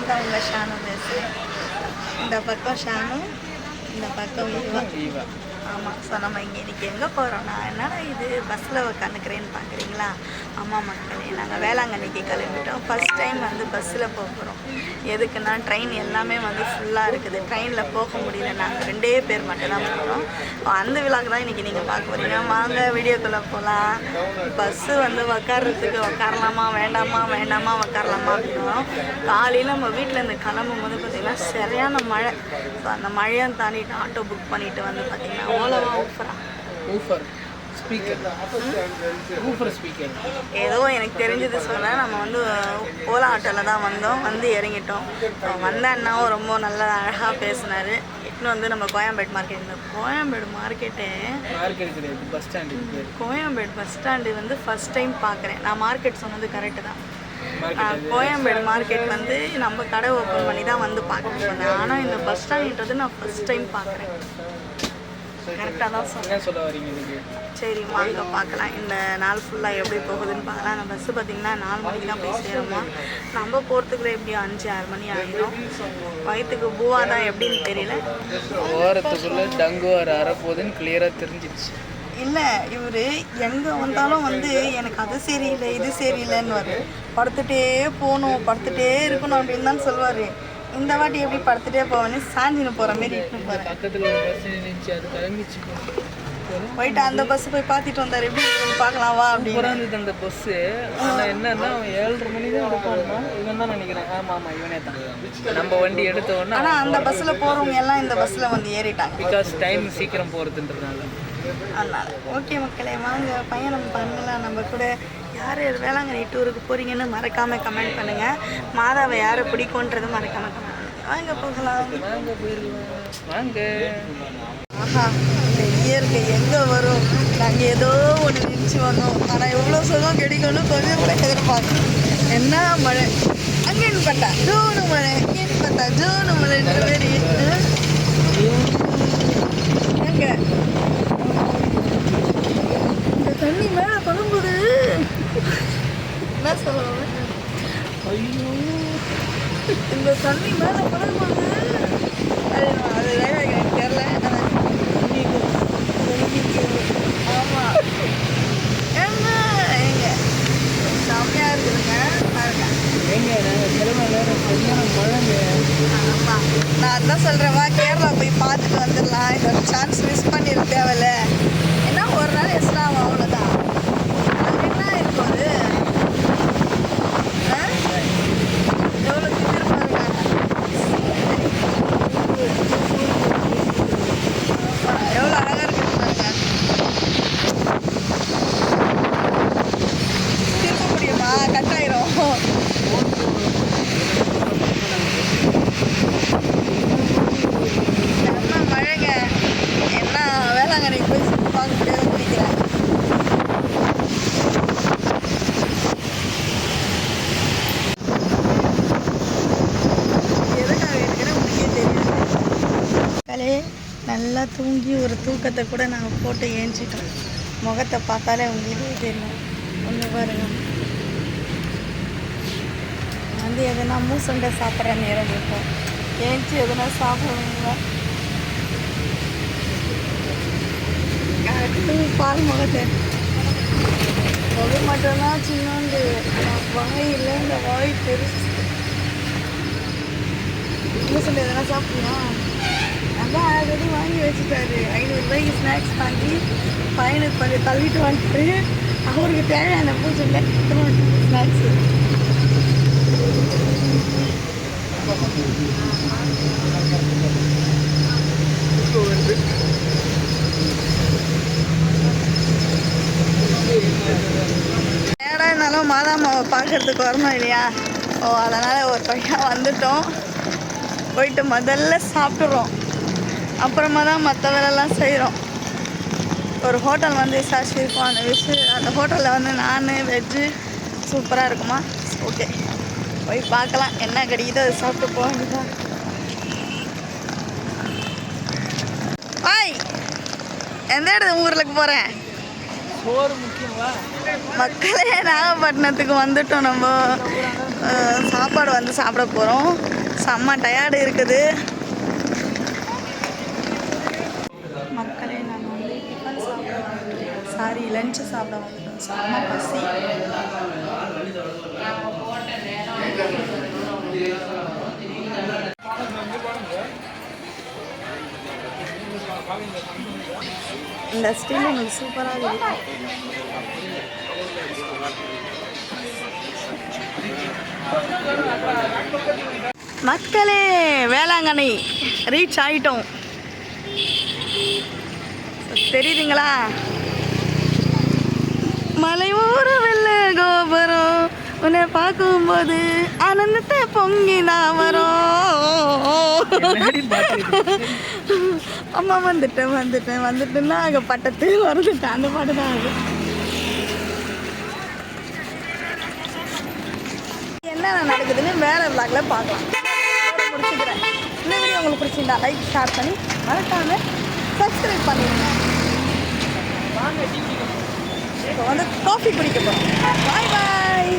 நான் தான் உங்கள் ஷானு பேசுகிறேன். இந்த பக்கம் ஷானு, இந்த பக்கம் ஈவா. ஆமாம். ஸோ நம்ம இங்கே இன்றைக்கி எங்கே போகிறோன்னா, என்னடா இது பஸ்ஸில் உட்காந்துக்கிறேன்னு பார்க்குறீங்களா? அம்மா மக்களே, நாங்கள் வேளாங்கண்ணிக்கு கிளம்பிட்டோம். ஃபஸ்ட் டைம் வந்து பஸ்ஸில் போக போகிறோம். எதுக்குன்னா ட்ரெயின் எல்லாமே வந்து ஃபுல்லாக இருக்குது. ட்ரெயினில் போக முடியல. நாங்கள் 2 பேர் மட்டும் தான் போகிறோம். அந்த விழாக்கு தான் இன்றைக்கி நீங்கள் பார்க்க போகிறீங்க. வாங்க வீடியோக்குள்ளே போகலாம். பஸ்ஸு வந்து உட்காரத்துக்கு உட்காரலாமா வேண்டாமா உட்காரலாமா அப்படின்னா, காலையில் நம்ம வீட்டிலேருந்து கிளம்பும் போது பார்த்திங்கன்னா சரியான மழை. ஸோ அந்த மழையை தாண்டிட்டு ஆட்டோ புக் பண்ணிவிட்டு வந்து பார்த்திங்கன்னா ஓலவா ஊஃபர் ஸ்பீக்கர் ஏதோ எனக்கு தெரிஞ்சது சொன்னேன். நம்ம வந்து ஓலா ஆட்டோவில் தான் வந்தோம். வந்து இறங்கிட்டோம். வந்த அண்ணாவும் ரொம்ப நல்லா அழகாக பேசினார். இன்னும் வந்து நம்ம கோயம்பேடு மார்க்கெட், இந்த Koyambedu market Koyambedu bus stand வந்து ஃபஸ்ட் டைம் பார்க்குறேன். நான் மார்க்கெட் சொன்னது கரெக்டு தான். கோயம்பேடு மார்க்கெட் வந்து நம்ம கடை ஓப்பன் பண்ணி தான் வந்து பார்க்க போனேன். ஆனால் இந்த பஸ் ஸ்டாண்டுன்றது நான் ஃபஸ்ட் டைம் பார்க்குறேன். கரெக்டாக தான் சொல்ல வரீங்க. சரி வாங்க பார்க்கலாம். இந்த நாள் ஃபுல்லாக எப்படி போகுதுன்னு பார்க்கலாம். அந்த பஸ்ஸு பார்த்திங்கன்னா 4 மணிக்கு தான் போய் சேருமா. நம்ம போகிறதுக்குள்ள எப்படியும் 5-6 மணி ஆகிடும். வயிற்றுக்கு பூவா தான் எப்படின்னு தெரியல. ஓரத்துக்குள்ளே டங்கு வரப்போகுதுன்னு கிளியராக தெரிஞ்சிடுச்சு. இல்லை, இவர் எங்கே வந்தாலும் வந்து எனக்கு அது சரியில்லை இது சரியில்லைன்னு வரும். படுத்துகிட்டே போகணும், படுத்துகிட்டே இருக்கணும் அப்படின்னு தான் சொல்லுவார். இந்த வாட்டி எப்படி படுத்துகிட்டே போவேன்னு சாஞ்சின்னு போகிற மாரி இட்டுன்னு போகிறேன். பக்கத்தில் பஸ் இருந்துச்சு, அது கிளம்பிச்சு. போயிட்டு அந்த பஸ்ஸு போய் பார்த்துட்டு வந்தார். எப்படி பார்க்கலாம் வா அப்படின்னு இருந்தது அந்த பஸ்ஸு. ஆனால் என்னன்னா 7:30 மணி தான் எடுப்பான்னா இவன் தான் நினைக்கிறேன். ஆமாம் இவனே தான் நம்ம வண்டி எடுத்த உடனே. ஆனால் அந்த பஸ்ஸில் போகிறவங்க எல்லாம் இந்த பஸ்ஸில் வந்து ஏறிட்டாங்க. பிகாஸ் டைம் சீக்கிரம் போகிறதுன்றதுனால. அதனால் ஓகே மக்களே, வாங்க பயணம் பண்ணலாம். நம்ம கூட யார் வேளாங்கண்ணி டூருக்கு போகிறீங்கன்னு மறக்காமல் கமெண்ட் பண்ணுங்கள். மாதாவை யாரை பிடிக்கும்ன்றது மறக்காமல் கமெண்ட் பண்ணுங்கள். வாங்க போகலாம். வாங்க போயிடலாம். வாங்க. ஆஹா, இந்த இயற்கை எங்கே வரும்? நாங்கள் ஏதோ ஒன்று நினச்சி வந்தோம். ஆனால் எவ்வளோ சுகம் கிடைக்கணும் கொஞ்சம் கூட எதிர்பார்க்கணும். என்ன மழை, அங்கேன்னு பார்த்தா ஜூனு மழை, இங்கேன்னு பார்த்தா ஜூனு மழைன்ற மாரி. எங்க இந்த தண்ணி மேலே படும்போது என்ன சொல்லுவாங்க? ஐயோ, இந்த தண்ணி மேலே படும்போது அது எனக்கு தெரியல. ஆமாம், ஏங்க எங்க செம்மையாக இருக்குதுங்க பாருங்க. எங்க நாங்கள் கிளம்ப நேரம் சரியான மழைங்க. ஆமாம், நான் அதான் சொல்கிறேன், வா கேரளா போய் பார்த்துட்டு வந்துடலாம். இந்த ஒரு சான்ஸ் மிஸ் பண்ணிட தேவையில்ல. ஏன்னா ஒரு நாள் எக்ஸ்ட்ரா ஆகும், அவ்வளோதான். அது என்ன இருக்கும் அது? எவ்வளோ திட்டு பாருங்க. எவ்வளோ அழகாக இருக்குது பாருங்க. திரும்ப முடியுமா? கட்டாயிரும். என்ன மழைங்க, என்ன வேளாங்கண்ணிக்கு போய் சுற்றி பார்க்க முடியாதுன்னு நினைக்கிறேன். எதுக்காக இருக்கிறேன் உங்களுக்கே தெரியாது. கலே நல்லா தூங்கி ஒரு தூக்கத்தை கூட நாங்கள் போட்டு ஏஞ்சிட்டோம். முகத்தை பார்த்தாலே உங்களுக்கே தெரியும். ஒன்று பாருங்க, வந்து எதுனா மூசண்டை சாப்பிட்ற நேரம் இருக்கும். ஏஞ்சி எதுனா சாப்பிடுவீங்களா? பால் முகத்தை முகம் மட்டும்தான் சின்னோண்டு, வாய் இல்லை, இந்த வாய் பெருசு. மூசண்டை எதுனா சாப்பிடுவா? அதான் ஆல்ரெடி வாங்கி வச்சுட்டாரு. 500 ரூபாய்க்கு ஸ்நாக்ஸ் வாங்கி பையனுக்கு கொஞ்சம் தள்ளிட்டு வந்துட்டு அவருக்கு தேவையான பூச்சண்டை ஸ்நாக்ஸு. ஏடா இருந்தாலும் மாதாமாவை பார்க்கறதுக்கு வரணும் இல்லையா? ஓ, அதனால் ஒரு பையன் வந்துட்டோம். போயிட்டு முதல்ல சாப்பிட்றோம், அப்புறமா தான் மற்ற வேலைலாம் செய்கிறோம். ஒரு ஹோட்டல் வந்து விசாரிச்சிருக்கோம். அந்த ஹோட்டலில் வந்து நான் வெஜ்ஜு சூப்பராக இருக்குமா. ஓகே, போய் பார்க்கலாம் என்ன கிடைக்குதோ அதை சாப்பிட்டு போக வேண்டியதான். எந்த இடத்து ஊருக்கு போகிறேன்? சோறு முக்கியமா? மக்களே, நாகப்பட்டினத்துக்கு வந்துட்டோம். நம்ம சாப்பாடு வந்து சாப்பிட போகிறோம். செம்ம டயர்டு இருக்குது மக்களே. நாங்கள் வந்து டிஃபன் சாரி லஞ்சு சாப்பிட வந்துட்டோம். செம்ம பசி. இந்த ஸ்டீல் உங்களுக்கு சூப்பராக இருக்கு. மக்களே வேளாங்கண்ணி ரீச் ஆகிட்டோம். தெரியுதுங்களா? மலையோர வெள்ள கோபுரம் உன்னை பார்க்கும்போது ஆனந்தத்தை பொங்கிதான் வரும். அம்மா வந்துட்டேன்னா அங்கே பட்டத்து வந்துட்டேன். அந்த பாட்டு தான் அது. என்ன நடக்குதுன்னு வேற விளாக்ல பார்க்கலாம். முடிச்சுக்கிறேன். இந்த வீடியோ உங்களுக்கு பிடிச்சிருந்தா லைக் ஷேர் பண்ணி மறக்காம சப்ஸ்கிரைப் பண்ணிடுங்க. இப்போ வந்து காஃபி குடிக்க போகிறோம். பாய் பாய்.